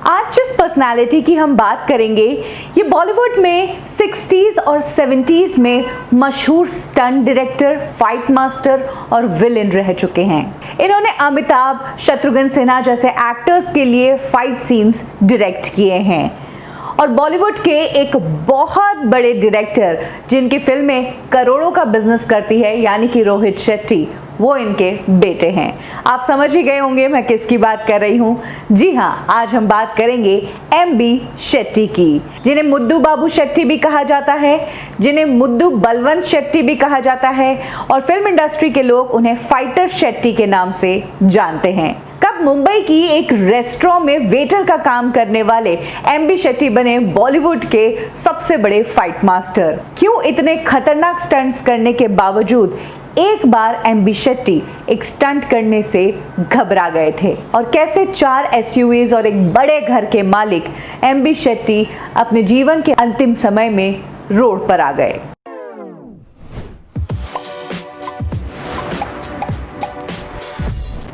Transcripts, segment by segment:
आज जिस पर्सनालिटी की हम बात करेंगे ये बॉलीवुड में 60s और 70s में मशहूर स्टंट डायरेक्टर, फाइट मास्टर और विलेन रह चुके हैं। इन्होंने अमिताभ, शत्रुघ्न सिन्हा जैसे एक्टर्स के लिए फाइट सीन्स डायरेक्ट किए हैं और बॉलीवुड के एक बहुत बड़े डायरेक्टर जिनकी फिल्में करोड़ों का बिजनेस करती है यानी कि रोहित शेट्टी, वो इनके बेटे हैं। आप समझ ही गए होंगे मैं किसकी बात कर रही हूँ। जी हाँ, आज हम बात करेंगे एमबी शेट्टी की, जिन्हें मुद्दू बाबू शेट्टी भी कहा जाता है, जिन्हें मुद्दू बलवंत शेट्टी भी कहा जाता है और फिल्म इंडस्ट्री के लोग उन्हें फाइटर शेट्टी के नाम से जानते हैं। कब मुंबई की एक रेस्टोरेंट में वेटर का काम करने वाले एमबी शेट्टी बने बॉलीवुड के सबसे बड़े फाइट मास्टर। क्यों इतने खतरनाक स्टंट्स करने के बावजूद एक बार एमबी शेट्टी एक स्टंट करने से घबरा गए थे और कैसे 4 SUVs और एक बड़े घर के मालिक एमबी शेट्टी अपने जीवन के अंतिम समय में रोड पर आ गए।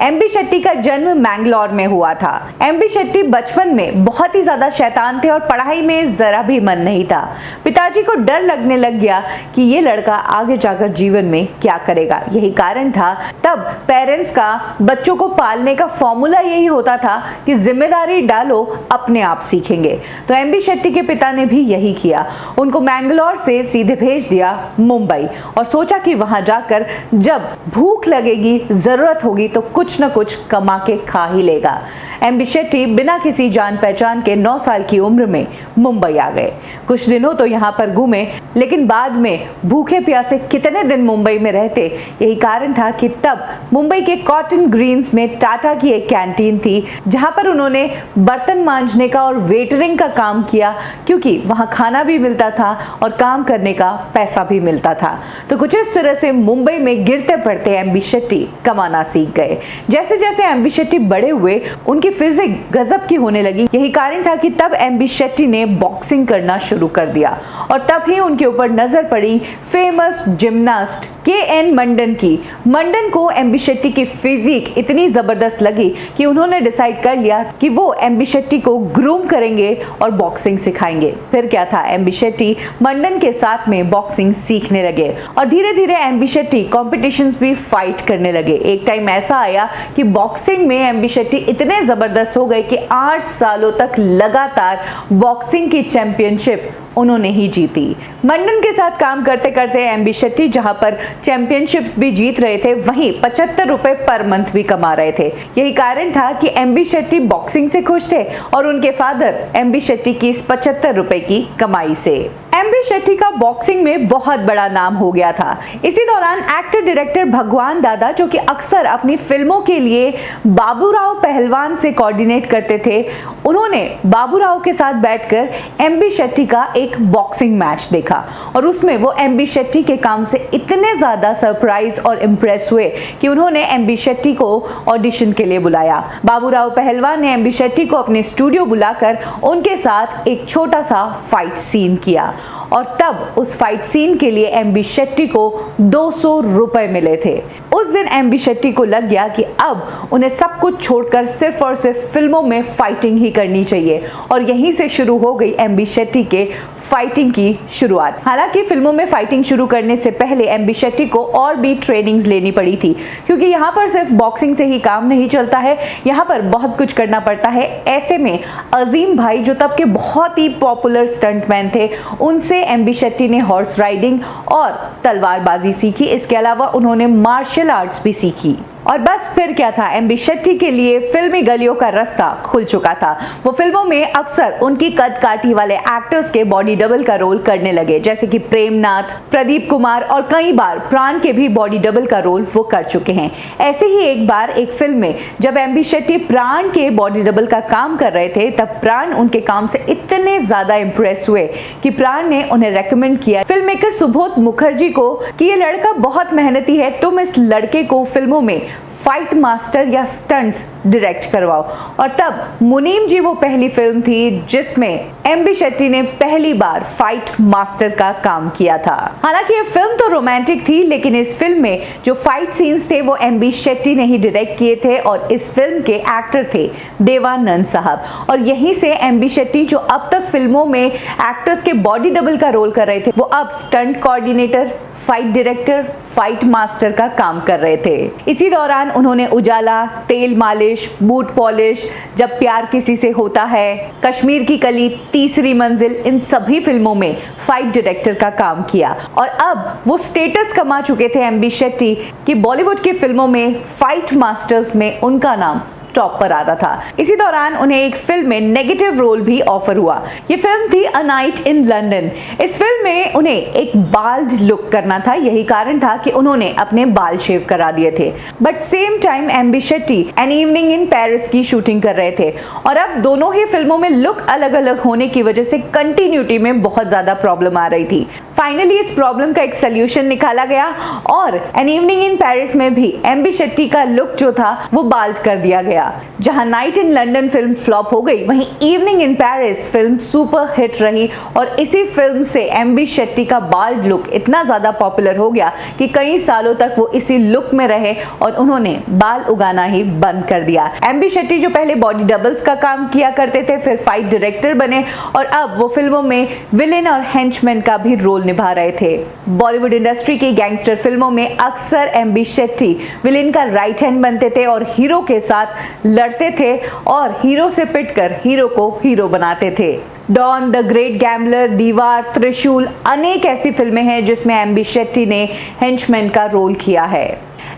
एमबी शेट्टी का जन्म मैंगलोर में हुआ था। एमबी शेट्टी बचपन में बहुत ही ज्यादा शैतान थे और पढ़ाई में जरा भी मन नहीं था। पिताजी को डर लगने लग गया कि ये लड़का आगे जाकर जीवन में क्या करेगा। यही कारण था तब पेरेंट्स का बच्चों को पालने का फॉर्मूला यही होता था कि जिम्मेदारी डालो, अपने आप सीखेंगे। तो एमबी शेट्टी के पिता ने भी यही किया। उनको मैंगलोर से सीधे भेज दिया मुंबई और सोचा कि वहां जाकर जब भूख लगेगी, जरूरत होगी तो कुछ न कुछ कमा के खा ही लेगा। एमबी शेट्टी बिना किसी जान पहचान के 9 साल की उम्र में मुंबई आ गए। कुछ दिनों तो यहाँ पर घूमे, लेकिन बाद में भूखे प्यासे कितने दिन मुंबई में रहते। यही कारण था कि तब मुंबई के कॉटन ग्रीन्स में टाटा की एक कैंटीन थी जहाँ पर उन्होंने बर्तन मांजने का और वेटरिंग का काम किया, क्योंकि वहाँ खाना भी मिलता था और काम करने का पैसा भी मिलता था। तो कुछ इस तरह से मुंबई में गिरते पड़ते एमबी शेट्टी कमाना सीख गए। जैसे जैसे एमबी शेट्टी बड़े हुए उनकी फिजिक गजब की होने लगी। यही कारण था कि तब एमबी शेट्टी ने बॉक्सिंग करना शुरू कर दिया और तब ही उनके ऊपर नजर पड़ी फेमस जिम्नास्ट KN मंडन की। मंडन को एमबी शेट्टी की फिजिक इतनी जबरदस्त लगी कि उन्होंने डिसाइड कर लिया कि वो एमबी शेट्टी को ग्रूम करेंगे और बॉक्सिंग सिखाएंगे। फिर क्या था, एमबी शेट्टी मंडन के साथ में बॉक्सिंग सीखने लगे और धीरे धीरे एमबी शेट्टी कॉम्पिटिशंस भी फाइट करने लगे। एक टाइम ऐसा आया कि बॉक्सिंग में एमबी शेट्टी इतने जबरदस्त हो गए कि 8 सालों तक लगातार बॉक्सिंग की चैंपियनशिप उन्होंने ही जीती। मंडन के साथ काम करते करते एमबी शेट्टी जहां पर चैंपियनशिप्स भी जीत रहे थे, वहीं 75 रुपए पर मंथ भी कमा रहे थे। यही कारण था कि एमबी शेट्टी बॉक्सिंग से खुश थे और उनके फादर एमबी शेट्टी की इस 75 रुपए की कमाई से। एमबी शेट्टी का बॉक्सिंग में बहुत बड़ा नाम हो गया था। इसी दौरान एक्टर डायरेक्टर भगवान दादा, जो कि अक्सर अपनी फिल्मों के लिए बाबूराव पहलवान से कोऑर्डिनेट करते थे, उन्होंने बाबूराव के साथ बैठकर एमबी शेट्टी का एक बॉक्सिंग मैच देखा और उसमें वो एमबी शेट्टी के काम से इतने ज्यादा सरप्राइज और इम्प्रेस हुए कि उन्होंने एमबी शेट्टी को ऑडिशन के लिए बुलाया। बाबूराव पहलवान ने एमबी शेट्टी को अपने स्टूडियो बुलाकर उनके साथ एक छोटा सा फाइट सीन किया और तब उस फाइट सीन के लिए एमबी शेट्टी को 200 रुपए मिले थे। उस दिन एमबी शेट्टी को लग गया कि अब उन्हें सब कुछ छोड़कर सिर्फ और सिर्फ फिल्मों में फाइटिंग ही करनी चाहिए और यहीं से शुरू हो गई एमबी शेट्टी के फाइटिंग की शुरुआत। हालांकि फिल्मों में फाइटिंग शुरू करने से पहले एमबी शेट्टी को और भी ट्रेनिंग्स लेनी पड़ी थी, क्योंकि यहाँ पर सिर्फ बॉक्सिंग से ही काम नहीं चलता है, यहाँ पर बहुत कुछ करना पड़ता है। ऐसे में अजीम भाई, जो तब के बहुत ही पॉपुलर स्टंटमैन थे, उनसे एमबी शेट्टी ने हॉर्स राइडिंग और तलवारबाजी सीखी। इसके अलावा उन्होंने मार्शल आर्ट्स भी सीखी और बस फिर क्या था, एमबी शेट्टी के लिए फिल्मी गलियों का रास्ता खुल चुका था। वो फिल्मों में अक्सर उनकी कद काठी वाले एक्टर्स के बॉडी डबल का रोल करने लगे, जैसे कि प्रेमनाथ, प्रदीप कुमार और कई बार प्राण के भी बॉडी डबल का रोल वो कर चुके हैं। ऐसे ही एक बार एक फिल्म में जब एमबी शेट्टी प्राण के बॉडी डबल का काम कर रहे थे, तब प्राण उनके काम से इतने ज्यादा इंप्रेस हुए कि प्राण ने उन्हें रेकमेंड किया फिल्म मेकर सुबोध मुखर्जी को कि ये लड़का बहुत मेहनती है, तुम इस लड़के को फिल्मों में फाइट मास्टर या स्टंट्स डायरेक्ट करवाओ। और तब मुनीम जी वो पहली फिल्म थी जिसमें एमबी शेट्टी ने पहली बार फाइट मास्टर का काम किया था। हालांकि ये फिल्म तो रोमांटिक थी, लेकिन इस फिल्म में जो फाइट सीन्स थे वो एमबी शेट्टी ने ही डायरेक्ट किए थे और इस फिल्म के एक्टर थे देवानंद साहब। और यहीं से एमबी शेट्टी जो अब तक फिल्मों में एक्टर्स के बॉडी डबल का रोल कर रहे थे, वो अब stunt coordinator, fight director, fight master का काम कर रहे थे। इसी दौरान उन्होंने उजाला, तेल मालिश, बूट पॉलिश, जब प्यार किसी से होता है, कश्मीर की कली, तीसरी मंजिल, इन सभी फिल्मों में फाइट डायरेक्टर का काम किया। और अब वो स्टेटस कमा चुके थे एमबी शेट्टी कि बॉलीवुड की फिल्मों में फाइट मास्टर्स में उनका नाम टॉप पर आता था। इसी दौरान उन्हें एक फिल्म में नेगेटिव रोल भी ऑफर हुआ। ये फिल्म थी अ नाइट इन लंदन। इस फिल्म में उन्हें एक बाल्ड लुक करना था, यही कारण था कि उन्होंने अपने बाल शेव करा दिए थे। But same time MB Shetty an evening in Paris की शूटिंग कर रहे थे और अब दोनों ही फिल्मों में लुक अलग अलग होने की वजह से कंटिन्यूटी में बहुत ज्यादा प्रॉब्लम आ रही थी। फाइनली इस प्रॉब्लम का एक सोल्यूशन निकाला गया और एन इवनिंग इन पेरिस में भी एमबी शेट्टी का लुक जो था वो बाल्ड कर दिया गया। जहां night in London film flop हो गई, वहीं evening in Paris film super hit रही और इसी फिल्म से एमबी शेट्टी का बाल्ड लुक इतना ज्यादा पॉपुलर हो गया कि कई सालों तक वो इसी लुक में रहे और उन्होंने बाल उगाना ही बंद कर दिया। एमबी शेट्टी जो पहले बॉडी डबल्स का काम किया करते थे, फिर फाइट डायरेक्टर बने और अब वो फिल्मों में विलेन और हेंचमैन का भी रोल निभा रहे थे। बॉलीवुड इंडस्ट्री की गैंगस्टर फिल्मों में अक्सर एमबी शेट्टी विलेन का राइट हैंड बनते थे और हीरो के साथ लड़ते थे और हीरो से पिटकर हीरो को हीरो बनाते थे। डॉन, द ग्रेट गैम्बलर, दीवार, त्रिशूल, अनेक ऐसी फिल्में हैं जिसमें एमबी शेट्टी ने हेंचमैन का रोल किया है।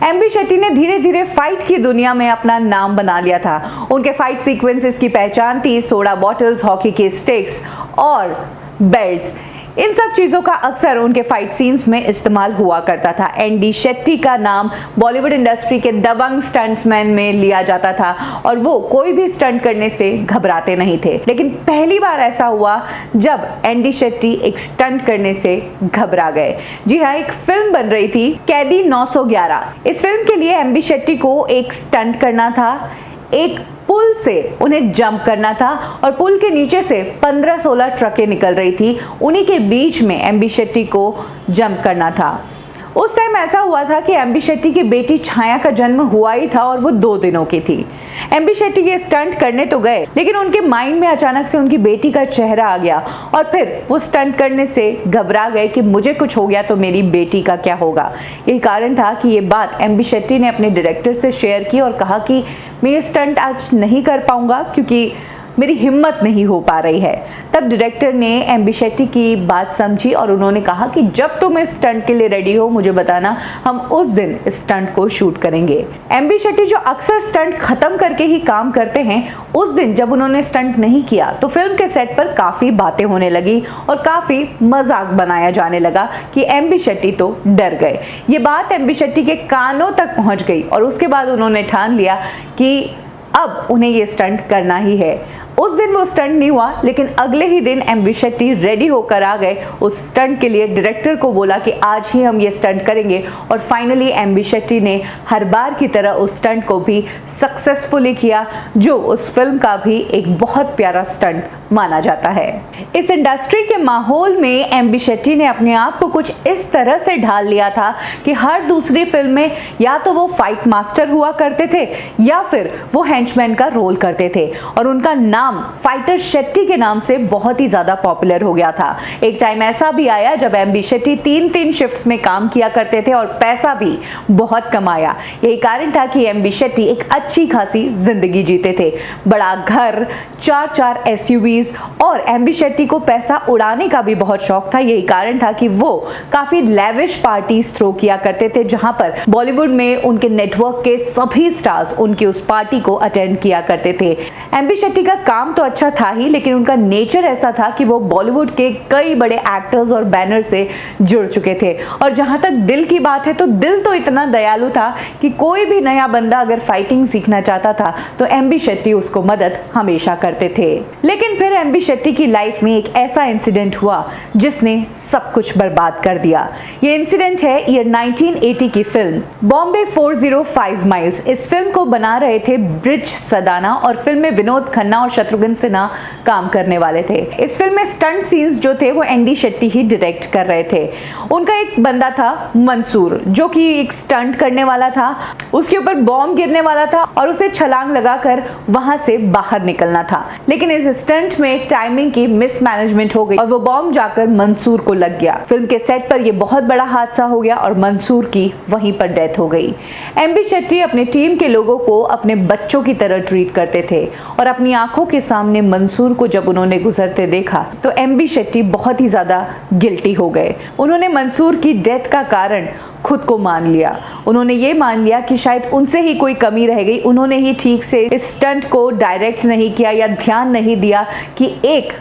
एमबी शेट्टी ने धीरे धीरे फाइट की दुनिया में अपना नाम बना लिया था। उनके फाइट सीक्वेंसेस की पहचान थी सोडा बॉटल्स, हॉकी के स्टिक्स और बेल्ट्स। इन सब चीजों का अक्सर उनके फाइट सीन्स में इस्तेमाल हुआ करता था। एमबी शेट्टी का नाम बॉलीवुड इंडस्ट्री के दबंग स्टंट्समैन में लिया जाता था और वो कोई भी स्टंट करने से घबराते नहीं थे। लेकिन पहली बार ऐसा हुआ जब एमबी शेट्टी एक स्टंट करने से घबरा गए। जी हाँ, एक फिल्म बन रही थी कैदी 911। इस फिल्म के लिए एमबी शेट्टी को एक स्टंट करना था। एक पुल से उन्हें जंप करना था और पुल के नीचे से 15-16 ट्रकें निकल रही थी, उन्हीं के बीच में एमबी शेट्टी को जंप करना था। उस टाइम ऐसा हुआ था कि एमबी शेट्टी की बेटी छाया का जन्म हुआ ही था और वो 2 दिनों की थी। एमबी शेट्टी ये स्टंट करने तो गए, लेकिन उनके माइंड में अचानक से उनकी बेटी का चेहरा आ गया और फिर वो स्टंट करने से घबरा गए कि मुझे कुछ हो गया तो मेरी बेटी का क्या होगा। यही कारण था कि ये बात एमबी शेट्टी ने अपने डायरेक्टर से शेयर की और कहा कि मैं ये स्टंट आज नहीं कर पाऊंगा क्योंकि मेरी हिम्मत नहीं हो पा रही है। तब डायरेक्टर ने एमबी शेट्टी की बात समझी और उन्होंने कहा कि जब तुम इस स्टंट के लिए रेडी हो मुझे बताना, हम उस दिन इस स्टंट को शूट करेंगे। एमबी शेट्टी जो अक्सर स्टंट खत्म करके ही काम करते हैं, उस दिन जब उन्होंने स्टंट नहीं किया तो फिल्म के सेट पर काफी बातें होने लगी और काफी मजाक बनाया जाने लगा कि एमबी शेट्टी तो डर गए। ये बात एमबी शेट्टी के कानों तक पहुंच गई और उसके बाद उन्होंने ठान लिया कि अब उन्हें ये स्टंट करना ही है। उस दिन वो स्टंट नहीं हुआ, लेकिन अगले ही दिन एमबी शेट्टी रेडी होकर आ गए उस स्टंट के लिए। डायरेक्टर को बोला कि आज ही हम ये स्टंट करेंगे और फाइनली एमबी शेट्टी ने हर बार की तरह उस स्टंट को भी सक्सेसफुली किया, जो उस फिल्म का भी एक बहुत प्यारा स्टंट माना जाता है। इस इंडस्ट्री के माहौल में एमबी शेट्टी ने अपने आप को कुछ इस तरह से ढाल लिया था कि हर दूसरी फिल्म में या तो वो फाइट मास्टर हुआ करते थे या फिर वो हेंचमैन का रोल करते थे और उनका नाम फाइटर शेट्टी के नाम से बहुत ही ज्यादा पॉपुलर हो गया था। एक टाइम ऐसा भी आया जब एमबी शेट्टी 3-3 शिफ्ट्स में काम किया करते थे और पैसा भी बहुत कमाया। यही कारण था कि एमबी शेट्टी एक अच्छी खासी जिंदगी जीते थे। बड़ा घर, 4-4 एसयूवीज और एमबी शेट्टी को पैसा उड़ाने का भी बहुत शौक था। यही कारण था कि वो काफी लेविश पार्टीज थ्रो किया करते थे, जहां पर बॉलीवुड में उनके नेटवर्क के सभी स्टार्स उनकी उस पार्टी को अटेंड किया करते थे। एमबी शेट्टी का काम तो अच्छा था ही, लेकिन उनका नेचर ऐसा था कि वो बॉलीवुड के कई बड़े एक्टर्स और बैनर से जुड़ चुके थे। और जहां तक दिल की बात है तो दिल तो इतना दयालु था कि कोई भी नया बंदा अगर फाइटिंग सीखना चाहता था तो एमबी शेट्टी उसको मदद हमेशा करते थे। लेकिन फिर फिर एमबी शेट्टी की लाइफ में एक ऐसा इंसिडेंट हुआ जिसने सब कुछ बर्बाद कर दिया। ये इंसिडेंट है ईयर 1980 की फिल्म बॉम्बे 405 माइल्स। इस फिल्म को बना रहे थे ब्रिज सदाना और फिल्म में विनोद खन्ना और शत्रुघ्न सिन्हा काम करने वाले थे। इस फिल्म में स्टंट सीन्स जो थे वो एनडी शेट्टी ही डायरेक्ट कर रहे थे। उनका एक बंदा था मंसूर जो कि एक स्टंट करने वाला था, उसके ऊपर बॉम्ब गिरने वाला था और उसे छलांग लगाकर वहां से बाहर निकलना था। लेकिन इस स्टंट में टाइमिंग की मिसमैनेजमेंट हो गई और वो बॉम्ब जाकर मंसूर को लग गया। फिल्म के सेट पर यह बहुत बड़ा हादसा हो गया और मंसूर की वहीं पर डेथ हो गई। एमबी शेट्टी अपने टीम के लोगों को अपने बच्चों की तरह ट्रीट करते थे और अपनी आंखों के सामने मंसूर को जब उन्होंने गुजरते देखा तो एमबी शेट्टी बहुत ही ज्यादा गिल्टी हो गए। उन्होंने मंसूर की डेथ का कारण खुद को मान लिया। उन्होंने ये मान लिया कि शायद उनसे ही कोई कमी रह गई, उन्होंने ही ठीक से इस स्टंट को डायरेक्ट नहीं किया या ध्यान नहीं दिया कि एक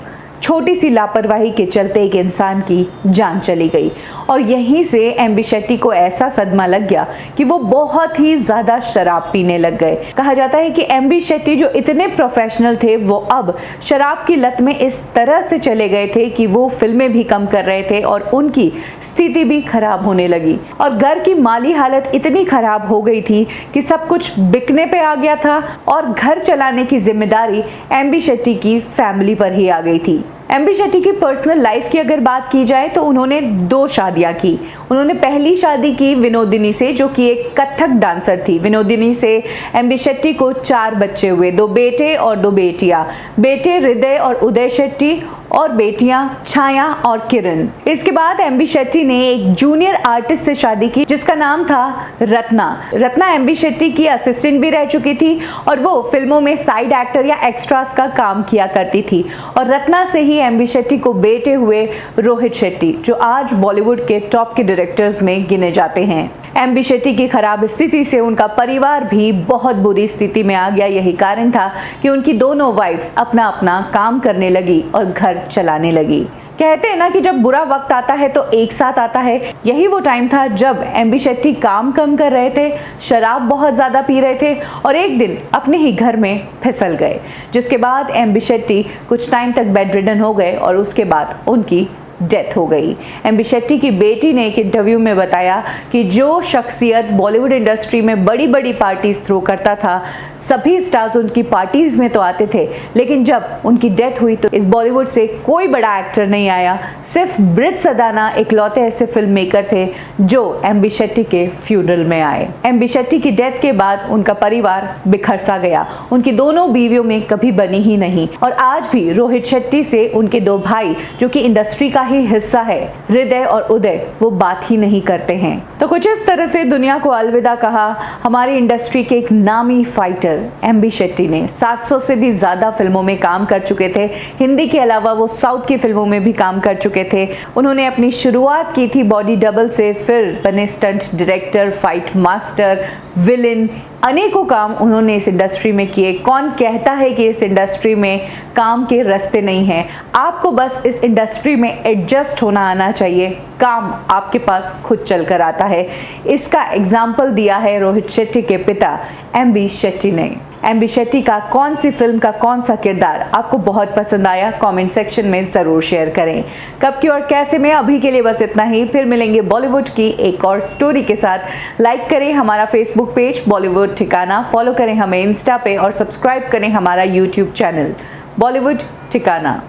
छोटी सी लापरवाही के चलते एक इंसान की जान चली गई। और यहीं से एमबी शेट्टी को ऐसा सदमा लग गया कि वो बहुत ही ज्यादा शराब पीने लग गए। कहा जाता है कि एमबी शेट्टी जो इतने प्रोफेशनल थे वो अब शराब की लत में इस तरह से चले गए थे कि वो फिल्में भी कम कर रहे थे और उनकी स्थिति भी खराब होने लगी और घर की माली हालत इतनी खराब हो गई थी कि सब कुछ बिकने पे आ गया था और घर चलाने की जिम्मेदारी एमबी शेट्टी की फैमिली पर ही आ गई थी। एमबी शेट्टी की पर्सनल लाइफ की अगर बात की जाए तो उन्होंने 2 शादियां की। उन्होंने पहली शादी की विनोदिनी से जो कि एक कथक डांसर थी। विनोदिनी से एमबी शेट्टी को 4 बच्चे हुए, 2 बेटे और 2 बेटियां। बेटे हृदय और उदय शेट्टी और बेटियां छाया और किरण। इसके बाद एमबी शेट्टी ने एक जूनियर आर्टिस्ट से शादी की जिसका नाम था रत्ना। रत्ना एमबी शेट्टी की असिस्टेंट भी रह चुकी थी और वो फिल्मों में साइड एक्टर या एक्स्ट्रास का काम किया करती थी। और रत्ना से ही एमबी शेट्टी को बेटे हुए रोहित शेट्टी जो आज बॉलीवुड के टॉप के डायरेक्टर्स में गिने जाते हैं। एमबी शेट्टी की खराब स्थिति से उनका परिवार भी बहुत बुरी स्थिति में आ गया। यही कारण था कि उनकी दोनों वाइफ्स अपना अपना काम करने लगी और घर चलाने लगी। कहते हैं ना कि जब बुरा वक्त आता है तो एक साथ आता है। यही वो टाइम था जब एमबी शेट्टी काम कम कर रहे थे, शराब बहुत ज्यादा पी रहे थे और एक दिन अपने ही घर में फिसल गए, जिसके बाद एमबी शेट्टी कुछ टाइम तक बेड रिडन हो गए और उसके बाद उनकी डेथ हो गई। एमबी शेट्टी की बेटी ने एक इंटरव्यू में बताया कि जो शख्सियत बॉलीवुड इंडस्ट्री में बड़ी बड़ी पार्टीज थ्रो करता था, सभी स्टार्स उनकी पार्टीज में तो आते थे, लेकिन जब उनकी डेथ हुई तो इस बॉलीवुड से कोई बड़ा एक्टर नहीं आया। सिर्फ ब्रिज सदाना इकलौते ऐसे फिल्म मेकर थे जो एमबी शेट्टी के फ्यूनरल में आए। एमबी शेट्टी की डेथ के बाद उनका परिवार बिखर सा गया। उनकी दोनों बीवियों में कभी बनी ही नहीं और आज भी रोहित शेट्टी से उनके 2 भाई जो कि इंडस्ट्री का ही हिस्सा है, हृदय और उदय, वो बात ही नहीं करते हैं। तो कुछ इस तरह से दुनिया को अलविदा कहा हमारी इंडस्ट्री के एक नामी फाइटर एमबी शेट्टी ने। 700 से भी ज्यादा फिल्मों में काम कर चुके थे। हिंदी के अलावा वो साउथ की फिल्मों में भी काम कर चुके थे। उन्होंने अपनी शुरुआत की थी बॉडी डबल से, फिर बने stunt director, fight master, villain. अनेकों काम उन्होंने इस इंडस्ट्री में किए। कौन कहता है कि इस इंडस्ट्री में काम के रास्ते नहीं हैं? आपको बस इस इंडस्ट्री में एडजस्ट होना आना चाहिए, काम आपके पास खुद चलकर आता है। इसका एग्जाम्पल दिया है रोहित शेट्टी के पिता एमबी शेट्टी ने। एमबी शेट्टी का कौन सी फिल्म का कौन सा किरदार आपको बहुत पसंद आया, कमेंट सेक्शन में जरूर शेयर करें। कब की और कैसे में अभी के लिए बस इतना ही। फिर मिलेंगे बॉलीवुड की एक और स्टोरी के साथ। लाइक करें हमारा फेसबुक पेज बॉलीवुड ठिकाना, फॉलो करें हमें इंस्टा पे और सब्सक्राइब करें हमारा यूट्यूब चैनल बॉलीवुड ठिकाना।